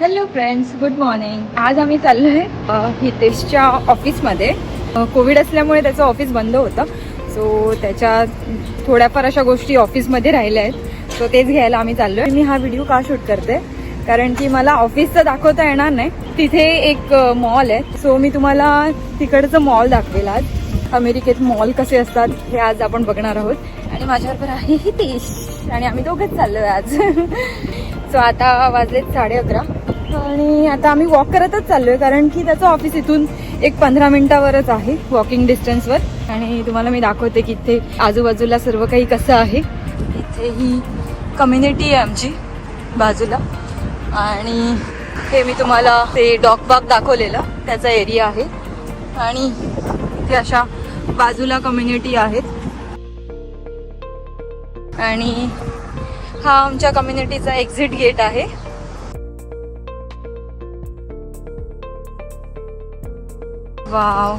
Hello friends, good morning. आज आम्ही चाललो आहे हितेशच्या ऑफिसमध्ये. कोविड असल्यामुळे त्याचं ऑफिस बंद होतं, सो त्याच्या थोड्याफार अशा गोष्टी ऑफिसमध्ये राहिल्या आहेत, सो तेच घ्यायला आम्ही चाललो आहे. मी हा व्हिडिओ का शूट करते कारण की मला ऑफिसचं दाखवता येणार नाही. तिथे एक मॉल आहे, सो मी तुम्हाला तिकडचं मॉल दाखवेल. आज अमेरिकेत मॉल कसे असतात हे आज आपण बघणार आहोत. आणि माझ्याबरोबर आहे हितेश आणि आम्ही दोघंच चाललो आहे आज. सो आता वाजलेत 11:30 आणि आता आम्ही वॉक करतच चाललोय कारण की त्याचं ऑफिस इथून एक 15 मिनिटावरच आहे, वॉकिंग डिस्टन्सवर. आणि तुम्हाला मी दाखवते की इथे आजूबाजूला सर्व काही कसं आहे. इथे ही कम्युनिटी आहे आमची बाजूला, आणि हे मी तुम्हाला ते डॉग पार्क दाखवलेलं त्याचा एरिया आहे. आणि इथे अशा बाजूला कम्युनिटी आहेत. आणि हा आमच्या कम्युनिटीचा एक्झिट गेट आहे. वाव,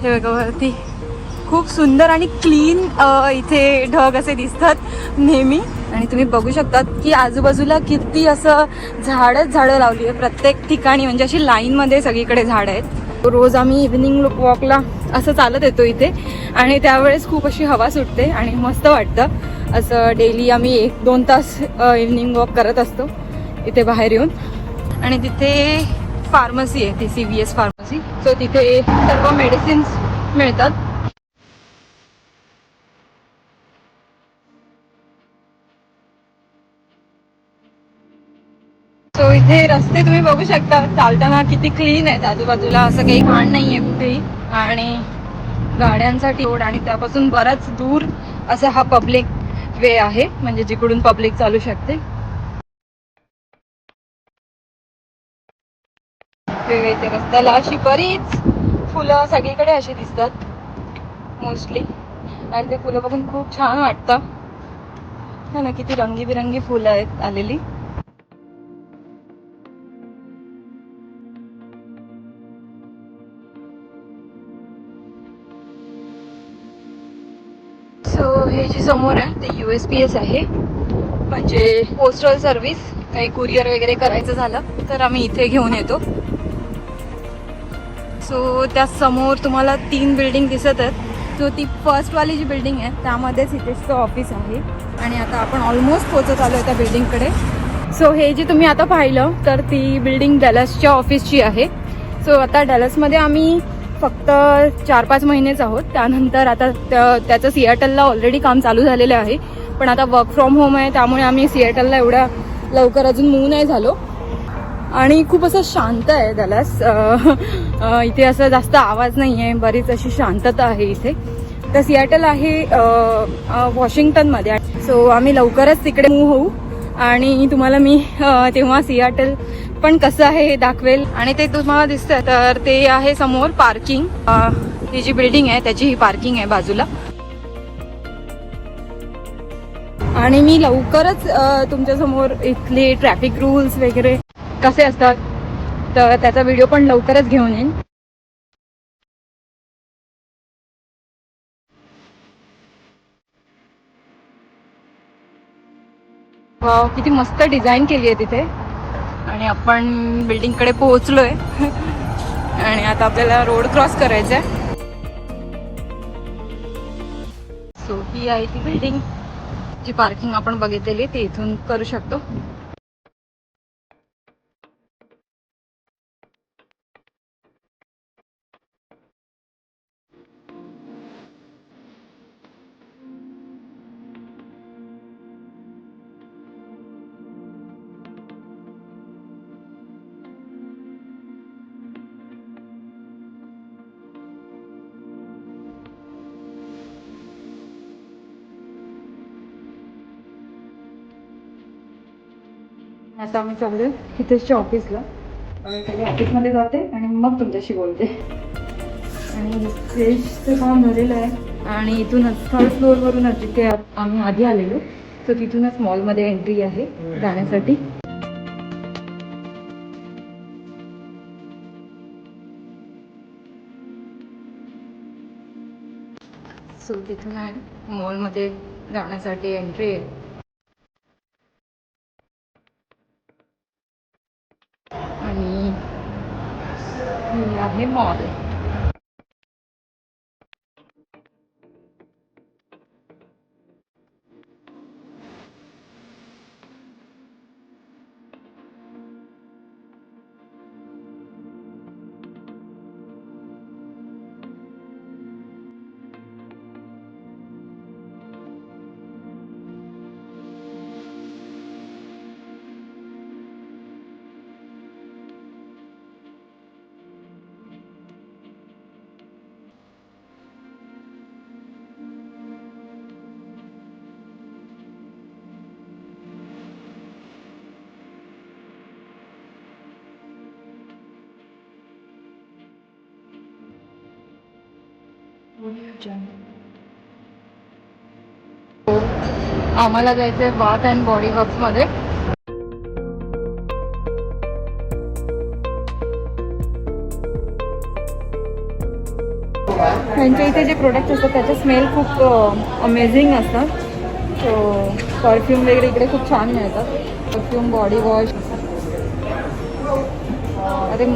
हे बघा वरती खूप सुंदर आणि क्लीन इथे ढग असे दिसतात नेहमी. आणि तुम्ही बघू शकतात की आजूबाजूला किती असं झाडं लावली आहे प्रत्येक ठिकाणी, म्हणजे अशी लाईनमध्ये सगळीकडे झाडं आहेत. रोज आम्ही इव्हिनिंग वॉकला असं चालत येतो इथे, आणि त्यावेळेस खूप अशी हवा सुटते आणि मस्त वाटतं. असं डेली आम्ही 1-2 तास इव्हिनिंग वॉक करत असतो इथे बाहेर येऊन. आणि तिथे फार्मसी आहे, ती CVS फार्मसी, सो तिथे सर्व मेडिसिन्स मिळतात. सो इथे रस्ते तुम्ही बघू शकता चालताना किती क्लीन आहेत. आजूबाजूला असं काही घाण नाहीये कुठेही, आणि गाड्यांसाठी रोड, आणि त्यापासून बराच दूर असा हा पब्लिक वे आहे, म्हणजे जिकडून पब्लिक चालू शकते. इथे रस्त्याला अशी बरीच फुलं सगळीकडे अशी दिसतात मोस्टली, आणि ते फुलं बघून खूप छान वाटतं. ना किती रंगीबिरंगी फुलं आहेत आलेली. सो हे जे समोर आहे ते USPS आहे, म्हणजे पोस्टल सर्व्हिस. काही कुरिअर वगैरे करायचं झालं तर आम्ही इथे घेऊन येतो. सो त्या समोर तुम्हाला 3 बिल्डिंग दिसत आहेत. सो ती फर्स्टवाली जी बिल्डिंग आहे त्यामध्येच इथेचं ऑफिस आहे. आणि आता आपण ऑलमोस्ट पोहोचत आलो आहे त्या बिल्डिंगकडे. सो हे जे तुम्ही आता पाहिलं तर ती बिल्डिंग डॅलसच्या ऑफिसची आहे. सो आता डॅलसमध्ये आम्ही फक्त 4-5 महिनेच आहोत. त्यानंतर आता त्याचं सिॲटलला ऑलरेडी काम चालू झालेलं आहे, पण आता वर्क फ्रॉम होम आहे, त्यामुळे आम्ही सिॲटलला एवढ्या लवकर अजून मूव्ह नाही झालो. आणि खूप असं शांत आहे डॅलस. इथे असं जास्त आवाज नाही आहे, बरीच अशी शांतता आहे इथे. तर सिॲटल आहे वॉशिंग्टनमध्ये. सो आम्ही लवकरच तिकडे मूव्ह होऊ, आणि तुम्हाला मी तेव्हा सिॲटल पण कसं आहे हे दाखवेल. आणि ते तुम्हाला दिसतं तर ते आहे समोर पार्किंग. ही जी बिल्डिंग आहे त्याची ही पार्किंग आहे बाजूला. आणि मी लवकरच तुमच्यासमोर इथले ट्रॅफिक रूल्स वगैरे कसे असतात तर त्याचा व्हिडिओ पण लवकरच घेऊन येईन. वाव, किती मस्त डिझाईन केली आहे तिथे. आणि आपण बिल्डिंगकडे पोहोचलोय. आणि आता आपल्याला रोड क्रॉस करायचा आहे. सो ही आहे ती बिल्डिंग, जी पार्किंग आपण बघितलेली ती इथून करू शकतो. आता आम्ही चाललोय हितेशच्या ऑफिसला. त्याच्या ऑफिसमध्ये जाते आणि मग तुमच्याशी बोलते. आणि हितेशचं काम झालेलं आहे, आणि इथूनच 3rd फ्लोअरवरूनच जिथे आम्ही आधी आलेलो, तर तिथूनच मॉलमध्ये एंट्री आहे जाण्यासाठी. सो तिथून आहे मॉलमध्ये जाण्यासाठी एंट्री आहे. मॉल. आम्हाला जायचंय बाथ अँड बॉडी वर्क्स मध्ये. त्यांच्या इथे जे प्रोडक्ट असतात त्याचे स्मेल खूप अमेझिंग असतात. सो परफ्यूम वगैरे इकडे खूप छान मिळतात. Perfume, body wash. अरे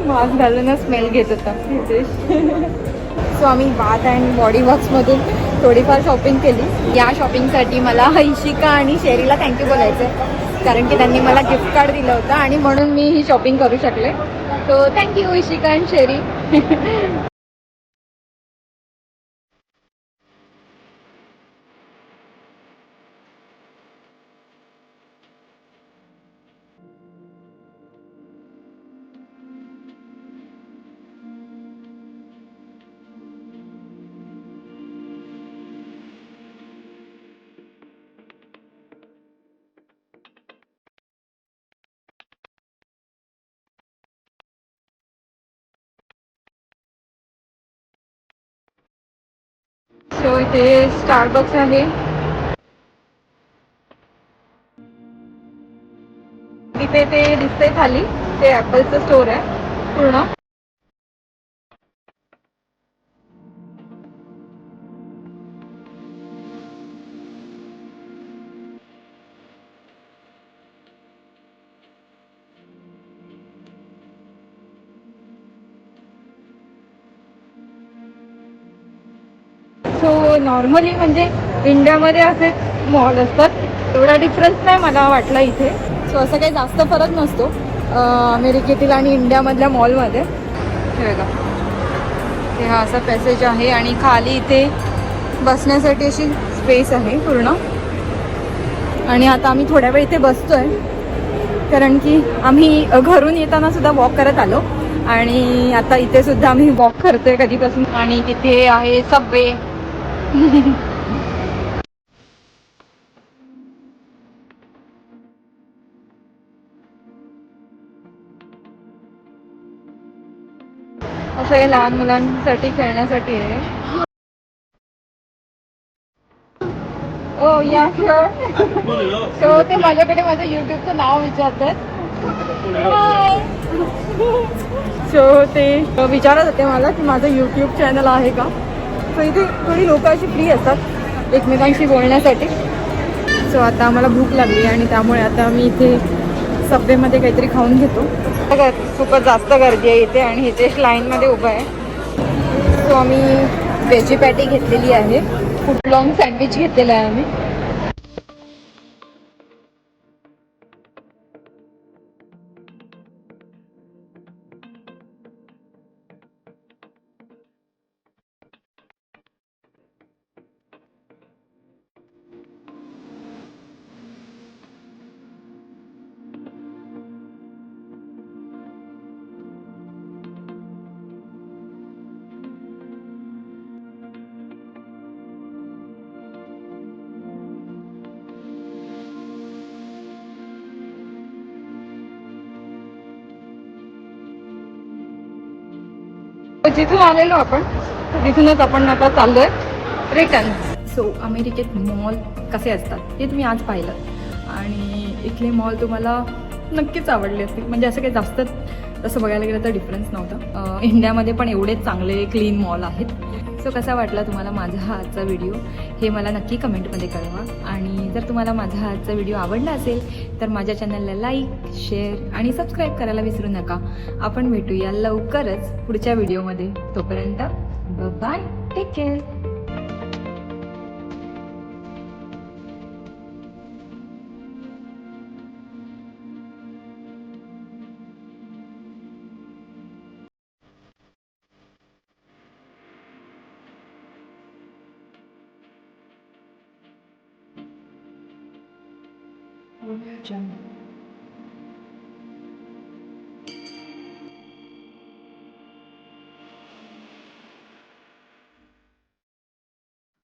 मास्क घालूनच स्मेल घेत होता हितेश. सो आम्ही बाथ अँड बॉडी वर्क्समधून थोडीफार शॉपिंग केली. या शॉपिंगसाठी मला इशिका आणि शेरीला थँक्यू बोलायचं आहे, कारण की त्यांनी मला गिफ्ट कार्ड दिलं होतं आणि म्हणून मी ही शॉपिंग करू शकले. So thank you Ishika and Sheri. So इथे स्टारबक्स आहे. इथे ते दिसतंय खाली, ते ॲपलचं स्टोर आहे पूर्ण. सो नॉर्मली म्हणजे इंडियामध्ये असे मॉल असतात, एवढा डिफरन्स नाही मला वाटला इथे. सो असं काही जास्त फरक नसतो अमेरिकेतील आणि इंडियामधल्या मॉलमध्ये. हे बघा, हे हा असा पॅसेज आहे आणि खाली इथे बसण्यासाठी अशी स्पेस आहे पूर्ण. आणि आता आम्ही थोड्या वेळ इथे बसतोय, कारण की आम्ही घरून येताना सुद्धा वॉक करत आलो आणि आता इथे सुद्धा आम्ही वॉक करतोय कधीपासून. आणि तिथे आहे सबवे. असं हे लहान मुलांसाठी खेळण्यासाठी आहे. ओ या सो ते माझ्याकडे माझं युट्यूबचं नाव विचारतात. सो ते विचारत होते मला की माझं यूट्यूब चॅनल आहे का. सो इथे थोडी लोक अशी फ्री असतात एकमेकांशी बोलण्यासाठी. सो आता आम्हाला भूक लागली आणि त्यामुळे आता मी इथे सबवेमध्ये काहीतरी खाऊन घेतो. खूपच जास्त गर्दी आहे इथे आणि इथे लाईनमध्ये उभं आहे. सो आम्ही व्हेजी पॅटी घेतलेली आहे, फुटलॉंग सँडविच घेतलेलं आहे आम्ही. जिथून आलेलो आपण तिथूनच आपण आता चाललोय रिटर्न. सो अमेरिकेत मॉल कसे असतात हे तुम्ही आज पाहिलं आणि इथले मॉल तुम्हाला नक्कीच आवडले असतील. म्हणजे असं काही जास्त तसं बघायला गेलं तर डिफरन्स नव्हता. इंडियामध्ये पण एवढेच चांगले क्लीन मॉल आहेत. सो कसा वाटला तुम्हाला माझा हा आजचा व्हिडिओ हे मला नक्की कमेंटमध्ये कळवा. आणि जर तुम्हाला माझा हा आजचा व्हिडिओ आवडला असेल तर माझ्या चॅनलला लाईक, शेअर आणि सबस्क्राईब करायला विसरू नका. आपण भेटूया लवकरच पुढच्या व्हिडिओमध्ये. तोपर्यंत बाय, टेक केअर. Jungle.